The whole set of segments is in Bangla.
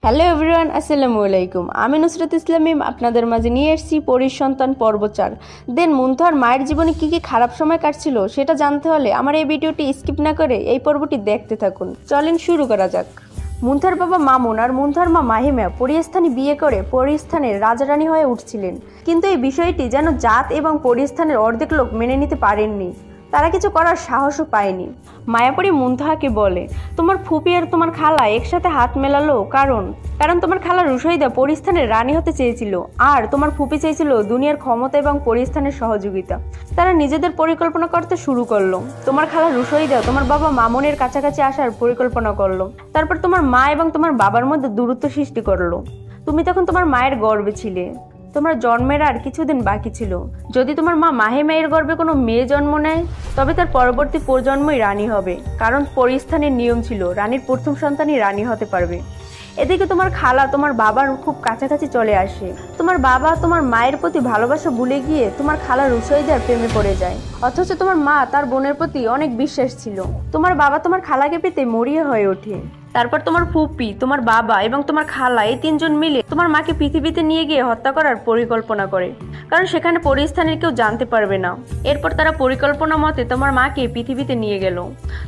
হ্যালো এভরিওয়ান, আসসালামু আলাইকুম। আমি নুসরাত ইসলাম আপনাদের মাঝে নিয়ে এসেছি পরীর সন্তান পর্ব 4। মুনতাহার মায়ের জীবনে কি কি খারাপ সময় কাটছিল সেটা জানতে হলে আমার এই ভিডিওটি স্কিপ না করে এই পর্বটি দেখতে থাকুন। চলেন শুরু করা যাক। মুনতাহার বাবা মামুন আর মুনতাহার মা মাহিমা পরিস্থানে বিয়ে করে পরিস্থানের রাজারানী হয়ে উঠছিলেন, কিন্তু এই বিষয়টি যেন জাত এবং পরিস্থানের অর্ধেক লোক মেনে নিতে পারেননি। তারা কিছু করার সাহসও পায়নি। মায়াপরি মুনতাহাকে বলে, তোমার ফুপি আর তোমার খালা একসাথে হাত মেলালো কারণ তোমার খালা রুশাইদা পরিস্থানের রানী হতে চেয়েছিল, আর তোমার ফুপি চেয়েছিল দুনিয়ার ক্ষমতা এবং পরিস্থানের সহযোগিতা। তারা নিজেদের পরিকল্পনা করতে শুরু করলো। তোমার খালা রুশাইদা তোমার বাবা মামুনের কাছাকাছি আসার পরিকল্পনা করলো। তারপর তোমার মা এবং তোমার বাবার মধ্যে দূরত্ব সৃষ্টি করলো। তুমি তখন তোমার মায়ের গর্ভে ছিলে। তোমার জন্মের আর কিছুদিন বাকি ছিল। যদি তোমার মা মাহিমায়ের গর্ভে কোনো মেয়ে জন্ম নেয়, তবে তার পরবর্তী প্রজন্মই রানী হবে, কারণ পরিস্থানের নিয়ম ছিল রানীর প্রথম সন্তানই রানী হতে পারবে। এদিকে তোমার খালা তোমার বাবার খুব কাছাকাছি চলে আসে। তোমার বাবা তোমার মায়ের প্রতি ভালোবাসা ভুলে গিয়ে তোমার খালা রুশাইদার প্রেমে পড়ে যায়, অথচ তোমার মা তার বোনের প্রতি অনেক বিশ্বাস ছিল। তোমার বাবা তোমার খালাকে পেতে মরিয়া হয়ে ওঠে। তারপর তোমার ফুপি, তোমার বাবা এবং তোমার খালা এই তিনজন মিলে তোমার মাকে পৃথিবীতে নিয়ে গিয়ে হত্যা করার পরিকল্পনা করে, কারণ সেখানে পরিস্থানের কেউ জানতে পারবে না। এরপর তারা পরিকল্পনা মতে তোমার মাকে পৃথিবীতে নিয়ে গেল।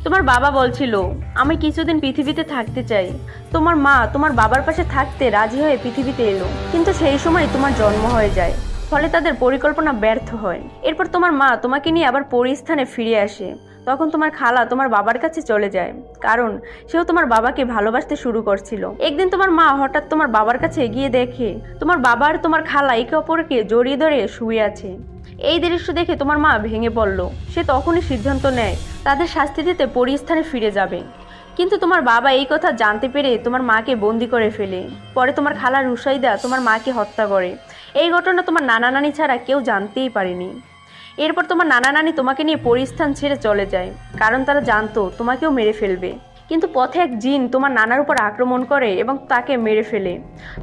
তোমার বাবা বলছিল, আমি কিছুদিন পৃথিবীতে থাকতে চাই। তোমার মা তোমার বাবার পাশে থাকতে রাজি হয়ে পৃথিবীতে এলো, কিন্তু সেই সময় তোমার জন্ম হয়ে যায়, ফলে তাদের পরিকল্পনা ব্যর্থ হয়। এরপর তোমার মা তোমাকে নিয়ে আবার পরিস্থানে ফিরে আসে। তখন তোমার খালা তোমার বাবার কাছে চলে যায়, কারণ সেও তোমার বাবাকে ভালোবাসতে শুরু করছিল। একদিন তোমার মা হঠাৎ তোমার বাবার কাছে গিয়ে দেখে তোমার বাবা আর তোমার খালা একে অপরকে জড়িয়ে ধরে শুয়ে আছে। এই দৃশ্য দেখে তোমার মা ভেঙে পড়ল। সে তখনই সিদ্ধান্ত নেয় তাদের শাস্তি দিতে পরিস্থানে ফিরে যাবে। কিন্তু তোমার বাবা এই কথা জানতে পেরে তোমার মাকে বন্দি করে ফেলে। পরে তোমার খালা রুশাইদা তোমার মাকে হত্যা করে। এই ঘটনা তোমার নানা নানি ছাড়া কেউ জানতেই পারেনি। এরপর তোমার নানা নানি তোমাকে নিয়ে পরিস্থান ছেড়ে চলে যায়, কারণ তারা জানতো তোমাকেও মেরে ফেলবে। কিন্তু পথে এক জিন তোমার নানার উপর আক্রমণ করে এবং তাকে মেরে ফেলে।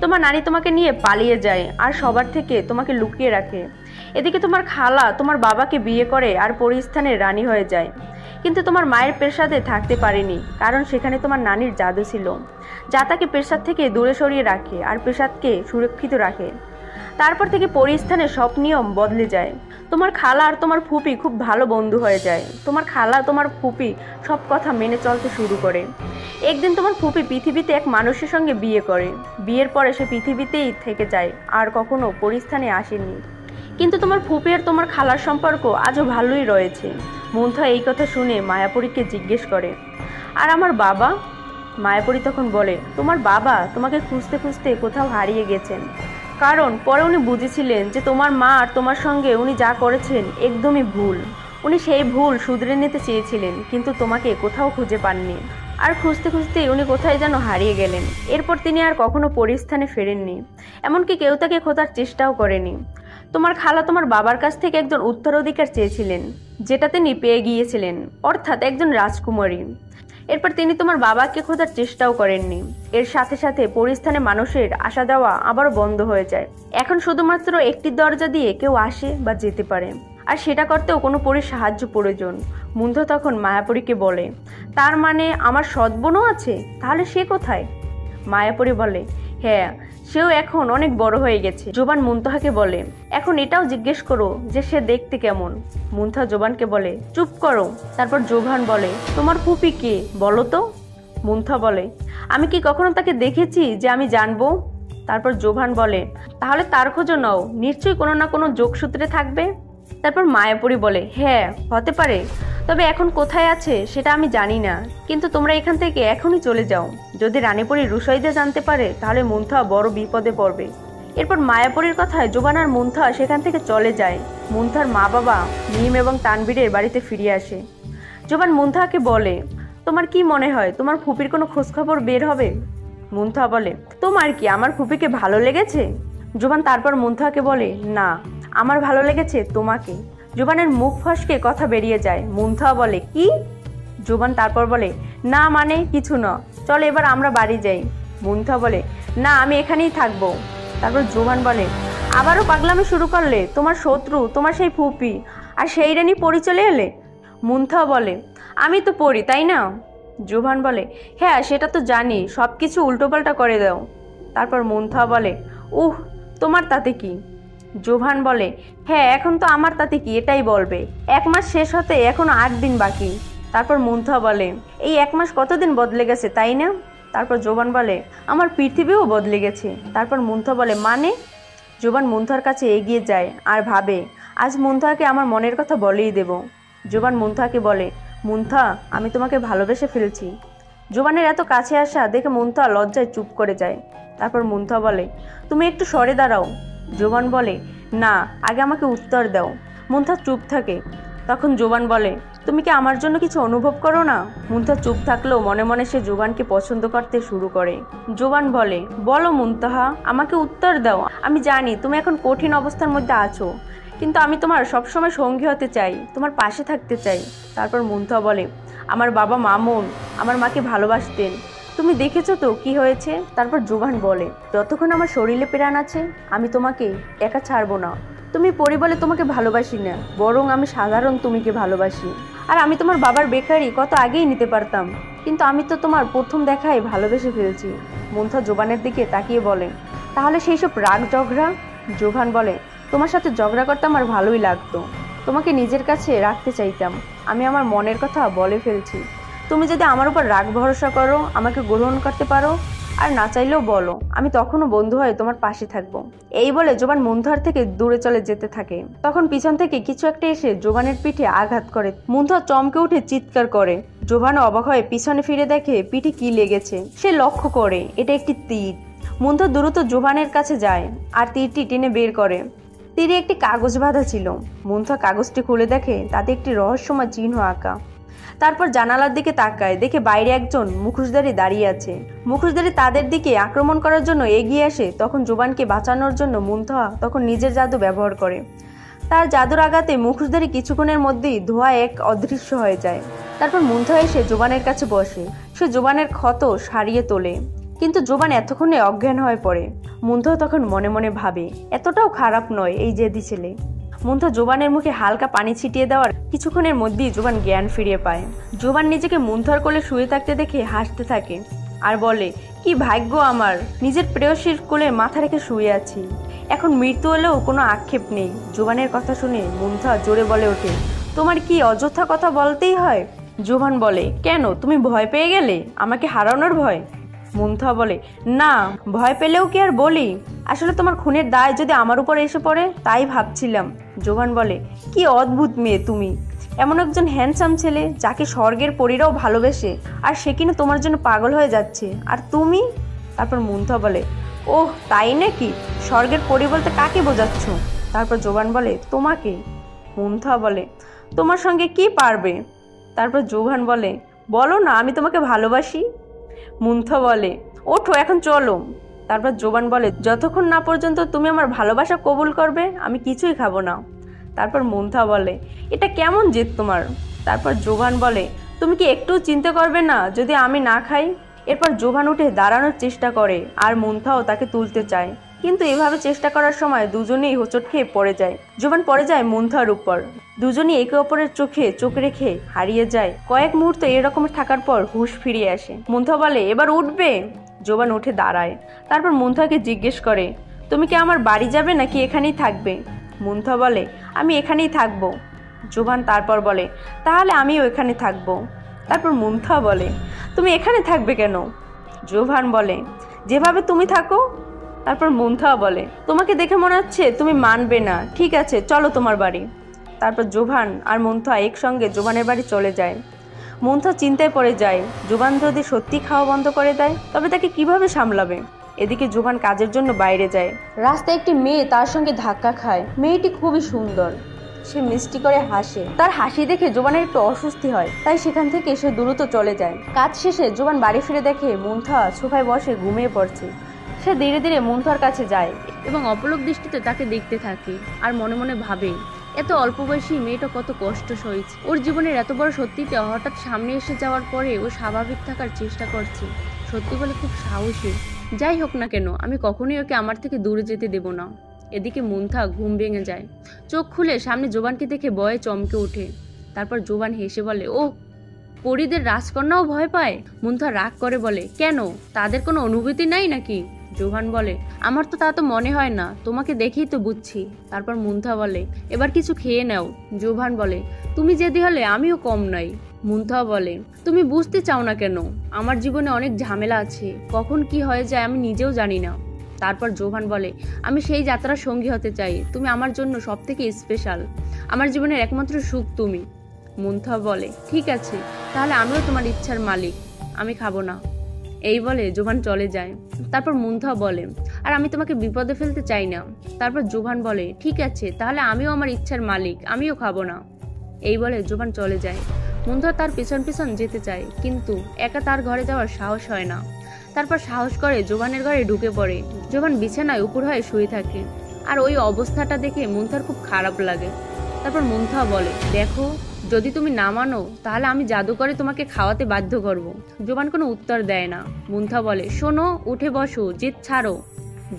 তোমার নানি তোমাকে নিয়ে পালিয়ে যায় আর সবার থেকে তোমাকে লুকিয়ে রাখে। এদিকে তোমার খালা তোমার বাবাকে বিয়ে করে আর পরিস্থানের রানী হয়ে যায়, কিন্তু তোমার মায়ের প্রাসাদে থাকতে পারেনি, কারণ সেখানে তোমার নানির জাদু ছিল, যা তাকে প্রাসাদ থেকে দূরে সরিয়ে রাখে আর প্রাসাদকে সুরক্ষিত রাখে। তারপর থেকে পরিস্থানের সব নিয়ম বদলে যায়। তোমার খালা আর তোমার ফুপি খুব ভালো বন্ধু হয়ে যায়। তোমার খালা তোমার ফুপি সব কথা মেনে চলতে শুরু করে। একদিন তোমার ফুপি পৃথিবীতে এক মানুষের সঙ্গে বিয়ে করে। বিয়ের পরে সে পৃথিবীতেই থেকে যায় আর কখনো পরিস্থানে আসেনি। কিন্তু তোমার ফুপি আর তোমার খালার সম্পর্ক আজও ভালোই রয়েছে। মুনতাহা এই কথা শুনে মায়াপরীকে জিজ্ঞেস করে, আর আমার বাবা? মায়াপরী তখন বলে, তোমার বাবা তোমাকে খুঁজতে খুঁজতে কোথাও হারিয়ে গেছেন, কারণ পরে উনি বুঝেছিলেন যে তোমার মা আর তোমার সঙ্গে উনি যা করেছেন একদমই ভুল। উনি সেই ভুল শুধরে নিতে চেয়েছিলেন, কিন্তু তোমাকে কোথাও খুঁজে পাননি। আর খুঁজতে খুঁজতেই উনি কোথায় যেন হারিয়ে গেলেন। এরপর তিনি আর কখনো পরিস্থানে ফেরেননি, এমনকি কেউ তাকে খোঁজার চেষ্টাও করেনি। তোমার খালা তোমার বাবার কাছ থেকে একজন উত্তরাধিকার চেয়েছিলেন, যেটা তিনি পেয়ে গিয়েছিলেন, অর্থাৎ একজন রাজকুমারী। এরপর তিনি তোমার বাবাকে খোঁজার চেষ্টাও করেননি। এর সাথে সাথে পরিস্থানে মানুষের আসা যাওয়া আবারও বন্ধ হয়ে যায়। এখন শুধুমাত্র একটি দরজা দিয়ে কেউ আসে বা যেতে পারে, আর সেটা করতেও কোনো পরীর সাহায্য প্রয়োজন। মুনতাহা তখন মায়াপরীকে বলে, তার মানে আমার সৎ বোনও আছে, তাহলে সে কোথায়? মায়াপরী বলে, হ্যাঁ, সেও এখন অনেক বড় হয়ে গেছে। জোবান মুনতাহাকে বলে, এখন এটাও জিজ্ঞেস করো যে সে দেখতে কেমন। মুনতাহা জোবানকে বলে, চুপ করো। তারপর জোবান বলে, তোমার ফুপি কে বলো তো? মুনতাহা বলে, আমি কি কখনো তাকে দেখেছি যে আমি জানবো? তারপর জোবান বলে, তাহলে তার খোঁজও নাও, নিশ্চয়ই কোনো না কোনো যোগসূত্রে থাকবে। তারপর মায়াপরী বলে, হ্যাঁ, হতে পারে, তবে এখন কোথায় আছে সেটা আমি জানি না, কিন্তু তোমরা এখান থেকে এখনই চলে যাও। যদি রানীপরী রুশাইদা জানতে পারে তাহলে মুনতাহা বড় বিপদে পড়বে। এরপর মায়াপরীর কথায় জোবান আর মুনতাহা সেখান থেকে চলে যায়। মুনতাহার মা বাবা মিম এবং তানবীরের বাড়িতে ফিরে আসে। জোবান মুনতাহাকে বলে, তোমার কি মনে হয় তোমার ফুপির কোনো খোঁজখবর বের হবে? মুনতাহা বলে, তোমার কি আমার ফুপিকে ভালো লেগেছে? জোবান তারপর মুনতাহাকে বলে, না, আমার ভালো লেগেছে তোমাকে। জোবানের মুখ ফসকে কথা বেরিয়ে যায়। মুনতাহা বলে, কি? জোবান তারপর বলে, না মানে কিছু না, চল এবার আমরা বাড়ি যাই। মুনতাহা বলে, না, আমি এখানেই থাকবো। তারপর জোবান বলে, আবারও পাগলামি শুরু করলে? তোমার শত্রু তোমার সেই ফুপি, আর সেই রানী পরি চলে এলে? মুনতাহা বলে, আমি তো পরি, তাই না? জোবান বলে, হ্যাঁ, সেটা তো জানি, সব কিছু উল্টোপাল্টা করে দাও। তারপর মুনতাহা বলে, উহ, তোমার তাতে কি? জোভান বলে, হ্যাঁ, এখন তো আমার তাতে কি, এটাই বলবে। 1 মাস শেষ হতে এখনো 8 দিন বাকি। তারপর মুনতাহা বলে, এই 1 মাস কতদিন বদলে গেছে, তাই না? তারপর জোবান বলে, আমার পৃথিবীও বদলে গেছে। তারপর মুনতাহা বলে, মানে? জোবান মুনতাহার কাছে এগিয়ে যায় আর ভাবে, আজ মুনতাহাকে আমার মনের কথা বলেই দেব। জোবান মুনতাহাকে বলে, মুনতাহা, আমি তোমাকে ভালোবেসে ফেলছি। জোবানের এত কাছে আসা দেখে মুনতাহা লজ্জায় চুপ করে যায়। তারপর মুনতাহা বলে, তুমি একটু সরে দাঁড়াও। জোবান বলে, না, আগে আমাকে উত্তর দাও। মুনতাহা চুপ থাকে। তখন জোবান বলে, তুমি কি আমার জন্য কিছু অনুভব করো না? মুনতাহা চুপ থাকলেও মনে মনে সে জোবানকে পছন্দ করতে শুরু করে। জোবান বলে, বলো মুনতাহা, আমাকে উত্তর দাও। আমি জানি তুমি এখন কঠিন অবস্থার মধ্যে আছো, কিন্তু আমি তোমার সবসময় সঙ্গী হতে চাই, তোমার পাশে থাকতে চাই। তারপর মুনতাহা বলে, আমার বাবা মামুন আমার মাকে ভালোবাসতেন, তুমি দেখেছো তো কি হয়েছে? তারপর জোবান বলে, যতক্ষণ আমার শরীরে প্রাণ আছে আমি তোমাকে একা ছাড়বো না। তুমি পরি বলে তোমাকে ভালোবাসি না, বরং আমি সাধারণ তুমিকে ভালোবাসি। আর আমি তোমার বাবার বেকারি কত আগেই নিতে পারতাম, কিন্তু আমি তো তোমার প্রথম দেখায় ভালোবেসে ফেলছি। মুনতাহা জোবানের দিকে তাকিয়ে বলে, তাহলে সেই সব রাগ ঝগড়া? জোবান বলে, তোমার সাথে ঝগড়া করতে আমার ভালোই লাগতো, তোমাকে নিজের কাছে রাখতে চাইতাম। আমি আমার মনের কথা বলে ফেলছি। তুমি যদি আমার উপর রাগ ভরসা করো, আমাকে গ্রহণ করতে পারো, আর না চাইলেও বলো, আমি তখনও বন্ধু হয়ে তোমার পাশে থাকবো। এই বলে জোবান মুনতাহার থেকে দূরে চলে যেতে থাকে। তখন পিছন থেকে কিছু একটা এসে জোবানের পিঠে আঘাত করে। মুনতাহা চমকে উঠে চিৎকার করে। জোবানও অবাক হয়ে পিছনে ফিরে দেখে পিঠে কি লেগেছে। সে লক্ষ্য করে এটা একটি তীর। মুনতাহা দ্রুত জোবানের কাছে যায় আর তীরটি টেনে বের করে। তীরে একটি কাগজ বাঁধা ছিল। মুনতাহা কাগজটি খুলে দেখে তাতে একটি রহস্যময় চিহ্ন আঁকা। তারপর জানালার দিকে তাকায়, দেখে বাইরে একজন মুখোশধারী দাঁড়িয়ে আছে। মুখোশধারী তাদের দিকে আক্রমণ করার জন্য এগিয়ে আসে। তখন জোবানকে বাঁচানোর জন্য মুনতাহা তখন নিজের জাদু ব্যবহার করে। তার জাদুর আঘাতে মুখোশধারী কিছুক্ষণের মধ্যেই ধোঁয়া এক অদৃশ্য হয়ে যায়। তারপর মুনতাহা এসে জোবানের কাছে বসে। সে জোবানের ক্ষত সারিয়ে তোলে, কিন্তু জোবান এতক্ষণে অজ্ঞান হয়ে পড়ে। মুনতাহা তখন মনে মনে ভাবে, এতটাও খারাপ নয় এই জেদি ছেলে। মুনতাহা জোবানের মুখে হালকা পানি ছিটিয়ে দেওয়ার কিছুক্ষণের মধ্যেই জোবান জ্ঞান ফিরিয়ে পায়। জোবান নিজেকে মুনতাহার কোলে শুয়ে থাকতে দেখে হাসতে থাকে আর বলে, কি ভাগ্য আমার, নিজের প্রেয়সীর কোলে মাথা রেখে শুয়ে আছি, এখন মৃত্যু হলেও কোনো আক্ষেপ নেই। জোবানের কথা শুনে মুনতাহা জোরে বলে ওঠে, তোমার কি অযথা কথা বলতেই হয়? জোবান বলে, কেন, তুমি ভয় পেয়ে গেলে? আমাকে হারানোর ভয়? মুনতাহা বলে, না, ভয় পেলেও কি আর বলি, আসলে তোমার খুনের দায় যদি আমার উপর এসে পড়ে তাই ভাবছিলাম। জোবান বলে, কি অদ্ভুত মেয়ে তুমি, এমন একজন হ্যান্ডসাম ছেলে যাকে স্বর্গের পরীরাও ভালোবেসে, আর সে কিনা তোমার জন্য পাগল হয়ে যাচ্ছে, আর তুমি? তারপর মুনতাহা বলে, ওহ তাই নাকি, স্বর্গের পরী বলতে কাকে বোঝাচ্ছ? তারপর জোবান বলে, তোমাকে। মুনতাহা বলে, তোমার সঙ্গে কি পারবে? তারপর জোবান বলে, বলো না আমি তোমাকে ভালোবাসি। মুনতাহা বলে, ওঠো এখন চলো। তারপর জোবান বলে, যতক্ষণ না পর্যন্ত তুমি আমার ভালোবাসা কবুল করবে আমি কিছুই খাবো না। তারপর মুনতাহা বলে, এটা কেমন জেদ তোমার? তারপর জোবান বলে, তুমি কি একটু চিন্তা করবে না যদি আমি না খাই? এরপর জোবান উঠে দাঁড়ানোর চেষ্টা করে আর মুনতাহাও তাকে তুলতে চায়, কিন্তু এভাবে চেষ্টা করার সময় দুজনেই হোঁচট খেয়ে পড়ে যায়। জোবান পড়ে যায় মুনতাহার উপর। দুজনই একে অপরের চোখে চোখ রেখে হারিয়ে যায়। কয়েক মুহূর্ত এরকম থাকার পর হুঁশ ফিরিয়ে আসে। মুনতাহা বলে, এবার উঠবে? জোবান উঠে দাঁড়ায়। তারপর মুনতাহাকে জিজ্ঞেস করে, তুমি কি আমার বাড়ি যাবে নাকি এখানেই থাকবে? মুনতাহা বলে, আমি এখানেই থাকবো। জোবান তারপর বলে, তাহলে আমিও এখানে থাকবো। তারপর মুনতাহা বলে, তুমি এখানে থাকবে কেন? জোবান বলে, যেভাবে তুমি থাকো। তারপর মুনতাহা বলে, তোমাকে দেখে মনে হচ্ছে তুমি মানবে না, ঠিক আছে চলো তোমার বাড়ি। তারপর জোবান আর মুনতাহা একসঙ্গে জোবানের বাড়ি চলে যায়। মুনতাহা চিন্তায় পড়ে যায়, জোবান যদি সত্যি খাওয়া বন্ধ করে দেয় তবে তাকে কিভাবে সামলাবে। এদিকে জোবান কাজের জন্য বাইরে যায়। রাস্তায় একটি মেয়ে তার সঙ্গে ধাক্কা খায়। মেয়েটি খুবই সুন্দর, সে মিষ্টি করে হাসে। তার হাসি দেখে জোবানের একটু অস্বস্তি হয়, তাই সেখান থেকে সে দ্রুত চলে যায়। কাজ শেষে জোবান বাড়ি ফিরে দেখে মুনতাহা সোফায় বসে ঘুমিয়ে পড়ছে। সে ধীরে ধীরে মুনতাহার কাছে যায় এবং অপলক দৃষ্টিতে তাকে দেখতে থাকে আর মনে মনে ভাবে, এত অল্প বয়সী মেয়েটা কত কষ্ট সইছে। ওর জীবনের এত বড় সত্যিটা হঠাৎ সামনে এসে যাওয়ার পরে ও স্বাভাবিক থাকার চেষ্টা করছে, সত্যি বলে খুব সাহসী। যাই হোক না কেন, আমি কখনোই ওকে আমার থেকে দূরে যেতে দেব না। এদিকে মুনতাহা ঘুম ভেঙে যায়। চোখ খুলে সামনে জোবানকে দেখে ভয়ে চমকে ওঠে। তারপর জোবান হেসে বলে, ও, পরীদের রাজকন্যাও ভয় পায়? মুনতাহা রাগ করে বলে, কেন, তাদের কোনো অনুভূতি নাই নাকি? জোভান বলে, আমার তো তা তো মনে হয় না, তোমাকে দেখেই তো বুঝছি। তারপর মুনথা বলে, এবার কিছু খেয়ে নাও। জোভান বলে, তুমি জেদি হলে আমিও কম নই। মুনথা বলে, তুমি বুঝতে চাও না কেন? আমার জীবনে অনেক ঝামেলা আছে, কখন কি হয়ে যায় আমি নিজেও জানি না। তারপর জোভান বলে, আমি সেই যাত্রার সঙ্গী হতে চাই, তুমি আমার জন্য সব থেকে স্পেশাল, আমার জীবনের একমাত্র সুখ তুমি। মুনথা বলে, ঠিক আছে, তাহলে আমিও তোমার ইচ্ছার মালিক, আমি খাবো না। এই বলে জোভান চলে যায়। তারপর মুনথা বলে, আর আমি তোমাকে বিপদে ফেলতে চাই না। তারপর জোভান বলে, ঠিক আছে, তাহলে আমিও আমার ইচ্ছার মালিক, আমিও খাবো না। এই বলে জোভান চলে যায়। মুনথা তার পিছন পিছন যেতে চায়, কিন্তু একা তার ঘরে যাওয়ার সাহস হয় না। তারপর সাহস করে জোভানের ঘরে ঢুকে পড়ে। জোভান বিছানায় উপর হয়ে শুয়ে থাকে, আর ওই অবস্থাটা দেখে মুনথার খুব খারাপ লাগে। তারপর মুনথা বলে, দেখো, যদি তুমি না মানো তাহলে আমি জাদু করে তোমাকে খাওয়াতে বাধ্য করব। জোভান কোনো উত্তর দেয় না। মুনথা বলে, শোনো, উঠে বসো, জেদ ছাড়ো।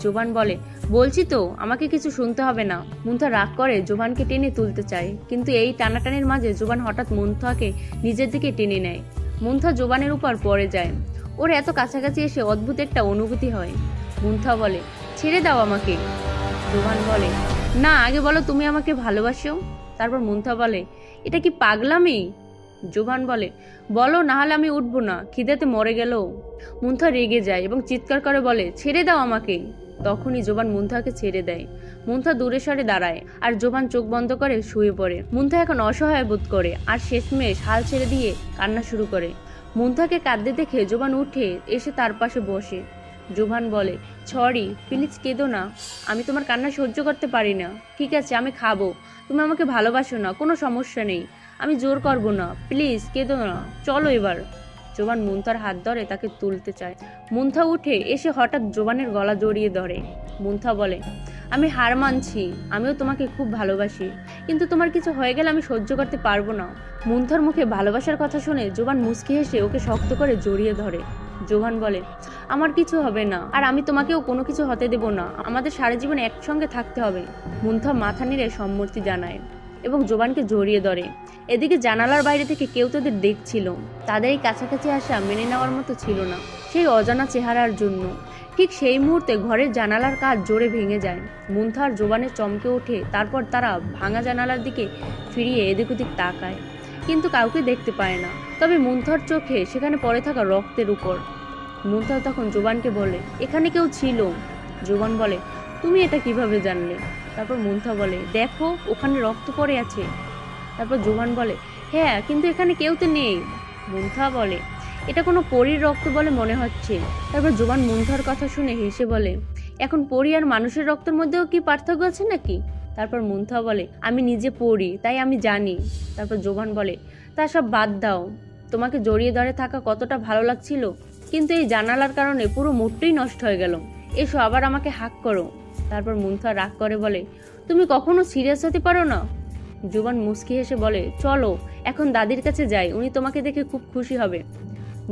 জোভান বলে, বলছি তো, আমাকে কিছু শুনতে হবে না। মুনথা রাগ করে জোভানকে টেনে তুলতে চায়, কিন্তু এই টানাটানির মাঝে জোভান হঠাৎ মুনথাকে নিজের দিকে টেনে নেয়। মুনথা জোভানের উপর পড়ে যায়। ওর এত কাছাকাছি এসে অদ্ভুত একটা অনুভূতি হয়। মুনথা বলে, ছেড়ে দাও আমাকে। জোভান বলে, না, আগে বলো তুমি আমাকে ভালোবাসো। তারপর মুনথা বলে, এটা কি পাগলামি? জোভান বলে, বলো, না হলে আমি উঠবো না, খিদেতে মরে গেল। মুনথা রেগে যায় এবং চিৎকার করে বলে, ছেড়ে দাও আমাকে। তখনই জোভান মুনথাকে ছেড়ে দেয়। মুনথা দূরে সরে দাঁড়ায়, আর জোভান চোখ বন্ধ করে শুয়ে পড়ে। মুনথা এখন অসহায় বোধ করে, আর শেষমেশ হাল ছেড়ে দিয়ে কান্না শুরু করে। মুনথাকে কাঁদতে দেখে জোভান উঠে এসে তার পাশে বসে। জোভান বলে, সরি, প্লিজ কেঁদো না, আমি তোমার কান্না সহ্য করতে পারি না। ঠিক আছে, আমি খাবো, তুমি আমাকে ভালোবাসো না, কোনো সমস্যা নেই, আমি জোর করবো না, প্লিজ কেঁদো না, চলো এবার। জোভান মুনথার হাত ধরে তাকে তুলতে চায়। মুনথা উঠে এসে হঠাৎ জোভানের গলা জড়িয়ে ধরে। মুনথা বলে, আমি হার মানছি, আমিও তোমাকে খুব ভালোবাসি, কিন্তু তোমার কিছু হয়ে গেলে আমি সহ্য করতে পারবো না। মুনথার মুখে ভালোবাসার কথা শুনে জোভান মুচকি হেসে ওকে শক্ত করে জড়িয়ে ধরে। জোভান বলে, আমার কিছু হবে না, আর আমি তোমাকেও কোনো কিছু হতে দেব না, আমাদের সারা জীবন একসঙ্গে থাকতে হবে। মুনথা মাথা নেড়ে সম্মতি জানায় এবং জোভানকে জড়িয়ে ধরে। এদিকে জানালার বাইরে থেকে কেউ তাদের দেখছিল। তাদের এই কাছাকাছি আসা মেনে নেওয়ার মতো ছিল না, সেই অজানা চেহারার জন্য। ঠিক সেই মুহূর্তে ঘরের জানালার কাঁচ জোরে ভেঙে যায়। মুনথা আর জোভানের চমকে ওঠে। তারপর তারা ভাঙা জানালার দিকে ফিরিয়ে এদিক ওদিক তাকায়, কিন্তু কাউকে দেখতে পায় না। তবে মুনথার চোখে সেখানে পড়ে থাকা রক্তের উপর। মুনথা তখন জোভানকে বলে, এখানে কেউ ছিল। জোভান বলে, তুমি এটা কিভাবে জানলে? তারপর মুনথা বলে, দেখো, ওখানে রক্ত পড়ে আছে। তারপর জোভান বলে, হ্যাঁ, কিন্তু এখানে কেউ তো নেই। মুনথা বলে, এটা কোনো পরীর রক্ত বলে মনে হচ্ছে। তারপর জোভান মুনথার কথা শুনে হেসে বলে, এখন পরী আর মানুষের রক্তের মধ্যেও কি পার্থক্য আছে নাকি? তারপর মুনথা বলে, আমি নিজে পড়ি, তাই আমি জানি। তারপর জোভান বলে, তা সব বাদ দাও, তোমাকে জড়িয়ে ধরে থাকা কতটা ভালো লাগছিল, কিন্তু এই জানালার কারণে পুরো মুডটাই নষ্ট হয়ে গেল। এসো, আবার আমাকে হাক করো। তারপর মুনথা রাগ করে বলে, তুমি কখনো সিরিয়াস হতে পারো না? জোভান মুচকি হেসে বলে, চলো এখন দাদির কাছে যাই, উনি তোমাকে দেখে খুব খুশি হবে।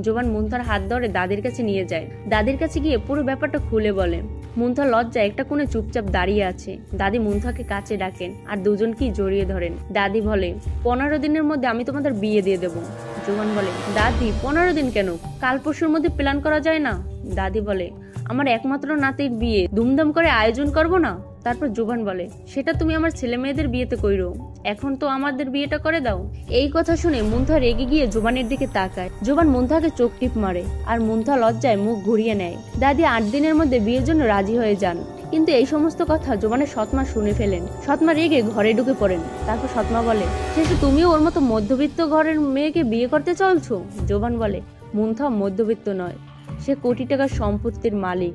জোভান মুনথার হাত ধরে দাদির কাছে নিয়ে যায়। দাদির কাছে গিয়ে পুরো ব্যাপারটা খুলে বলে। মুনথা লজ্জায় একটা কোণে চুপচাপ দাঁড়িয়ে আছে। দাদি মুনথাকে কাছে ডাকেন আর দুজনকেই জড়িয়ে ধরেন। দাদি বলে, 15 দিনের মধ্যে আমি তোমাদের বিয়ে দিয়ে দেবো। জোভান বলে, দাদি, 15 দিন কেন? কাল পরশুর মধ্যে প্ল্যান করা যায় না? দাদি বলে, আমার একমাত্র নাতির বিয়ে ধুমধাম করে আয়োজন করব না? তারপর জোভান বলে, সেটা তুমি আমার ছেলে মেয়েদের বিয়েতে কইরো, এখন তো আমাদের বিয়েটা করে দাও। এই কথা শুনে মুনথা রেগে গিয়ে জোভানের দিকে তাকায়। জোভান মুনথাকে চোখ টিপ মারে, আর মুনথা লজ্জায় মুখ ঘুরিয়ে নেয়। দাদি 8 দিনের মধ্যে বিয়ের জন্য রাজি হয়ে যান, কিন্তু এই সমস্ত কথা জোভানের সৎমা শুনে ফেলেন। সৎমা রেগে ঘরে ঢুকে পড়েন। তারপর সৎমা বলে, শেষে তুমিও ওর মতো মধ্যবিত্ত ঘরের মেয়েকে বিয়ে করতে চলছো? জোভান বলে, মুনথা মধ্যবিত্ত নয়, সে কোটি টাকার সম্পত্তির মালিক,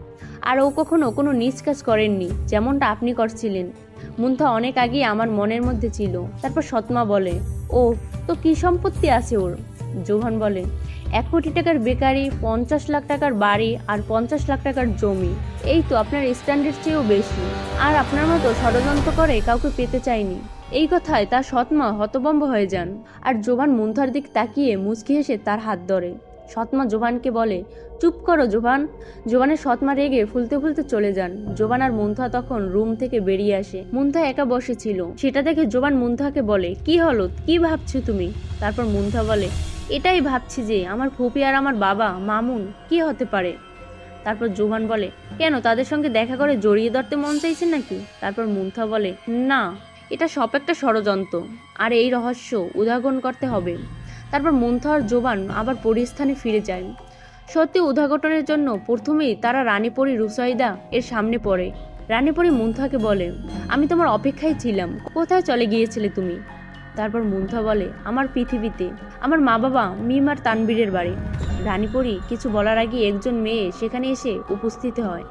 আর ও কখনো কোনো নিজ কাজ করেননি, যেমনটা আপনি করছিলেন। মুনথা অনেক আগেই আমার মনের মধ্যে ছিল। তারপর সৎমা বলে, ও তো কি সম্পত্তি আছে ওর? জোভান বলে, 1 কোটি টাকার বেকারি, 50 লাখ টাকার বাড়ি, আর 50 লাখ টাকার জমি। এই তো আপনার স্ট্যান্ডার্ড চেয়েও বেশি, আর আপনার মতো ষড়যন্ত্র করে কাউকে পেতে চাইনি। এই কথায় তার সৎমা হতভম্ব হয়ে যান, আর জোভান মুনথার দিক তাকিয়ে মুচকি হেসে তার হাত ধরে। সৎমা জোভানকে বলে, চুপ করো জোভান। জোভানের সৎমা রেগে ফুলতে ফুলতে চলে যান। জোভান আর মুনথা তখন রুম থেকে বেরিয়ে আসে। মুনথা একা বসেছিল, সেটা দেখে জোভান মুনথাকে বলে, কি হলো, কি ভাবছো তুমি? তারপর মুনথা বলে, এটাই ভাবছি যে আমার ফুপি আর আমার বাবা মামুন কি হতে পারে। তারপর জোবান বলে, কেন তাদের সঙ্গে দেখা করে জড়িয়ে ধরতে মন চাইছে নাকি? তারপর মুনথা বলে, না, এটা সব একটা ষড়যন্ত্র, আর এই রহস্য উদ্ঘাটন করতে হবে। তারপর মুনথা আর জোবান আবার পরিস্থানে ফিরে যায়। সত্যি উদ্ঘাটনের জন্য প্রথমেই তারা রানীপরি রুসাইদা এর সামনে পড়ে। রানীপরি মুনথাকে বলে, আমি তোমার অপেক্ষায় ছিলাম, কোথায় চলে গিয়েছিলে তুমি? তারপর মুনথা বলে, আমার পৃথিবীতে, আমার মা বাবা মিম আর তানবীরের বাড়ি। রানীপরি কিছু বলার আগে একজন মেয়ে সেখানে এসে উপস্থিত হয়।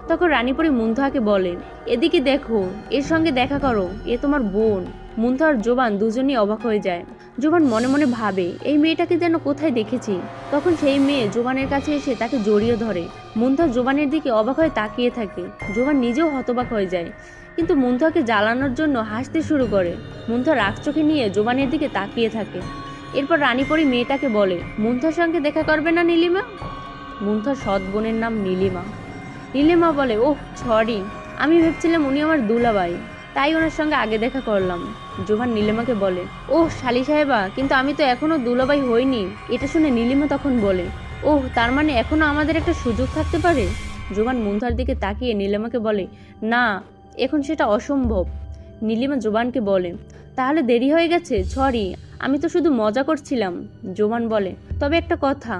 তখন রানীপরি মুনথাকে বলে, এদিকে দেখো, এর সঙ্গে দেখা করো, এ তোমার বোন। মুনথা আর জোবান দুজনেই অবাক হয়ে যায়। জোবান মনে মনে ভাবে, এই মেয়েটাকে যেন কোথায় দেখেছি। তখন সেই মেয়ে জোবানের কাছে এসে তাকে জড়িয়ে ধরে। মুনথা জোবানের দিকে অবাক হয়ে তাকিয়ে থাকে। জোবান নিজেও হতবাক হয়ে যায়, কিন্তু মুনথাকে জ্বালানোর জন্য হাসতে শুরু করে। মুনথা রাগ চোখে নিয়ে জোবানের দিকে তাকিয়ে থাকে। এরপর রানীপরি মেয়েটাকে বলে, মুনথার সঙ্গে দেখা করবে না নীলিমা? মুনথার সৎ বোনের নাম নীলিমা। নীলিমা বলে, ওহ সরি, আমি ভেবেছিলাম উনি আমার দুলাভাই, তাই ওনার সঙ্গে আগে দেখা করলাম। জোবান নীলিমাকে বলে, ওহ শালি সাহেবা, কিন্তু আমি তো এখনো দুলাভাই হইনি। এটা শুনে নীলিমা তখন বলে, ওহ তার মানে এখনো আমাদের একটা সুযোগ থাকতে পারে। জোবান মুনথার দিকে তাকিয়ে নীলিমাকে বলে, না, এখন সেটা অসম্ভব। নীলিমা জোবানকে বলে, তাহলে দেরি হয়ে গেছে, সরি, আমি তো শুধু মজা করছিলাম। জোবান বলে, তবে একটা কথা,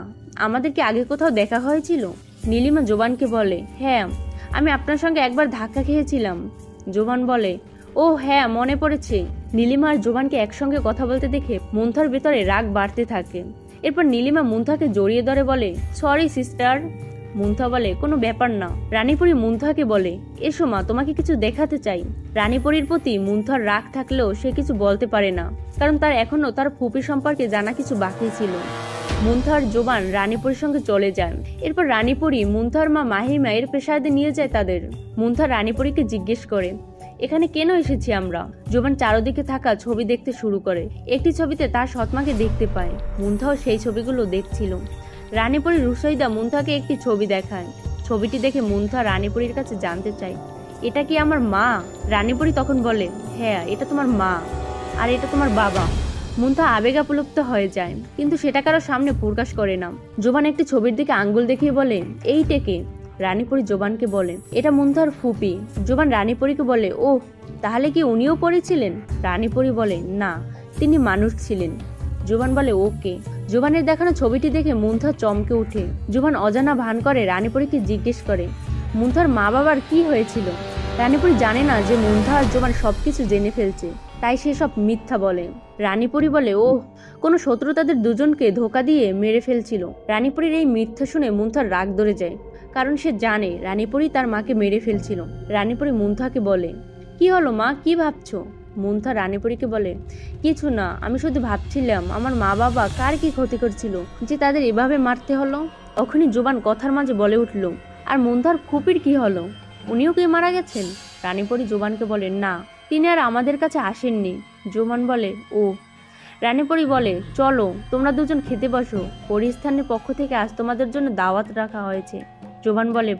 আমাদের কি আগে কোথাও দেখা হয়েছিল? নীলিমা জোবানকে বলে, হ্যাঁ, আমি আপনার সঙ্গে একবার ধাক্কা খেয়েছিলাম। জোবান বলে, ও হ্যাঁ, মনে পড়েছে। নীলিমা আর জোবানকে একসঙ্গে কথা বলতে দেখে মুনথার ভেতরে রাগ বাড়তে থাকে। এরপর নীলিমা মুনথাকে জড়িয়ে ধরে বলে, সরি সিস্টার। মুনথা বলে, কোনো ব্যাপার না। রানীপরি মুনথাকে বলে, এসো মা, তোমাকে কিছু দেখাতে চাই। রানীপরির প্রতি মুনথার রাগ থাকলেও সে কিছু বলতে পারে না, কারণ তার এখনো তার ফুপি সম্পর্কে জানা কিছু বাকি ছিল। মুনথা আর জোবান রানীপরির সঙ্গে চলে যান। এরপর রানীপরি মুনথার মা মাহিমা এর পেশাদে নিয়ে যায় তাদের। মুনথা রানীপরিকে জিজ্ঞেস করে, এখানে কেন এসেছি আমরা? জোবান চারদিকে থাকা ছবি দেখতে শুরু করে। একটি ছবিতে তার সৎমাকে দেখতে পায়। মুনথাও সেই ছবিগুলো দেখছিল। রানীপরি রুসাইদা মুনথাকে একটি ছবি দেখায়। ছবিটি দেখে মুনথা রানীপরির কাছে জানতে চায়, এটা কি আমার মা? রানীপরি তখন বলে, হ্যাঁ, এটা তোমার মা, আর এটা তোমার বাবা। মুনথা আবেগাপ্লুপ্ত হয়ে যায়, কিন্তু সেটা কারো সামনে প্রকাশ করে না। জোবান একটি ছবির দিকে আঙ্গুল দেখিয়ে বলে, এইটাকে? রানীপরি জোবানকে বলে, এটা মুনথার ফুপি। জোবান রানীপরিকে বলে, ওহ, তাহলে কি উনিও পরি ছিলেন? রানীপরি বলে, না, তিনি মানুষ ছিলেন। জোবান বলে, ওকে। জোবানের দেখানো ছবিটি দেখে মুনথা চমকে ওঠে। জোবান অজানা ভান করে রানীপরিকে জিজ্ঞেস করে, মুনথার মা বাবার কি হয়েছিল? রানীপরি জানে না যে মুনথা আর জোবান সবকিছু জেনে ফেলছে, তাই সে সব মিথ্যা বলে। রানীপরি বলে, ওহ, কোনো শত্রু তাদের দুজনকে ধোকা দিয়ে মেরে ফেলছিল। রানীপরির এই মিথ্যা শুনে মুনথার রাগ ধরে যায়, কারণ সে জানে রানীপরি তার মাকে মেরে ফেলছিল। রানীপরি মুনথাকে বলে, কি হলো মা, কি ভাবছো? মুনথা রানীপরিকে বলে, কিছু না, আমি শুধু ভাবছিলাম আমার মা বাবা কার কি ক্ষতি করছিল যে তাদের এভাবে মারতে হলো। তখনই জোবান কথার মাঝে বলে উঠল, আর মুনথার ফুপির কি হলো? উনিও কি মারা গেছেন? রানীপরি জোবানকে বলে, না, তিনি আর আমাদের কাছে আসেননি। জোবান বলে, ও। রানীপরি বলে, চলো তোমরা দুজন খেতে বসো, পরিস্থানের পক্ষ থেকে আজ তোমাদের জন্য দাওয়াত রাখা হয়েছে। জোবান বলে,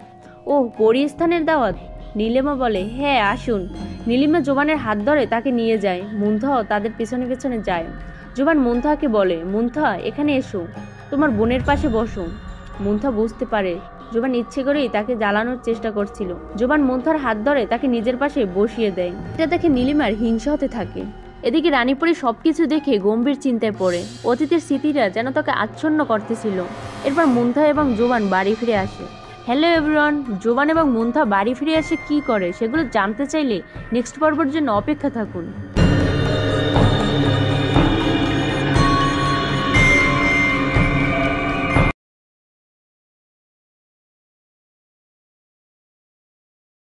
ও, পরিস্থানের দাওয়াত? নীলিমা বলে, হ্যাঁ, আসুন। নীলিমা জোবানের হাত ধরে তাকে নিয়ে যায়। মুনথাও তাদের পেছনে পেছনে যায়। জোবান মুনথাকে বলে, মুনথা, এখানে এসো, তোমার বোনের পাশে বসো। মুনথা বুঝতে পারে জোবান ইচ্ছে করেই তাকে জ্বালানোর চেষ্টা করছিল। জোবান মুনথার হাত ধরে তাকে নিজের পাশে বসিয়ে দেয়। এটা দেখে নীলিমার হিংসা হতে থাকে। এদিকে রানীপরি সবকিছু দেখে গম্ভীর চিন্তায় পড়ে। অতীতের স্মৃতিরা যেন তাকে আচ্ছন্ন করতেছিল। এরপর মুনথা এবং জোবান বাড়ি ফিরে আসে। হ্যালো এভরিওয়ান, জোবান এবং মুনথা বাড়ি ফিরে এসে কি করে সেগুলো জানতে চাইলে নেক্সট পর্বের জন্য অপেক্ষা থাকুন।